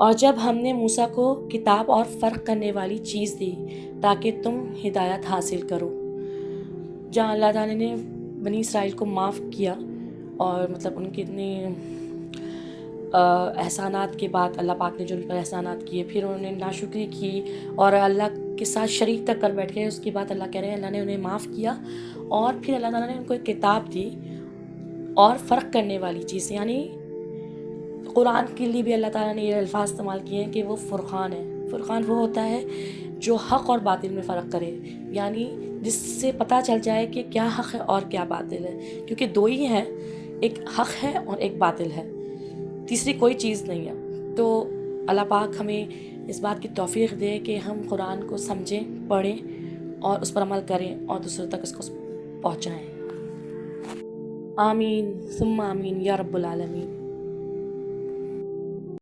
और जब हमने मूसा को किताब और फ़र्क करने वाली चीज़ दी ताकि तुम हिदायत हासिल करो, जहाँ अल्लाह ताला ने बनी इसराइल को माफ़ किया और मतलब उनके इतने एहसानात के बाद अल्लाह पाक ने जो उन पर एहसानात किए, फिर उन्होंने नाशुक्री की और अल्लाह के साथ शरीक तक कर बैठ गए। उसके बाद अल्लाह कह रहे हैं अल्लाह ने उन्हें माफ़ किया और फिर अल्लाह ताला ने उनको एक किताब दी और फ़र्क करने वाली चीज़, यानी कुरान के लिए भी अल्लाह ताला ने ये अल्फाज इस्तेमाल किए हैं कि वो फ़ुरक़ान है। फ़ुरक़ान वो होता है जो हक़ और बातिल में फ़र्क करे, यानी जिससे पता चल जाए कि क्या हक़ है और क्या बातिल है, क्योंकि दो ही हैं, एक हक़ है और एक बातिल है, तीसरी कोई चीज़ नहीं है। तो अल्लाह पाक हमें इस बात की तौफ़ीक़ दे कि हम कुरान को समझें, पढ़ें और उस पर अमल करें और दूसरों तक इसको पहुँचाएँ। आमीन सुम्मा आमीन या रब्बुल आलमीन।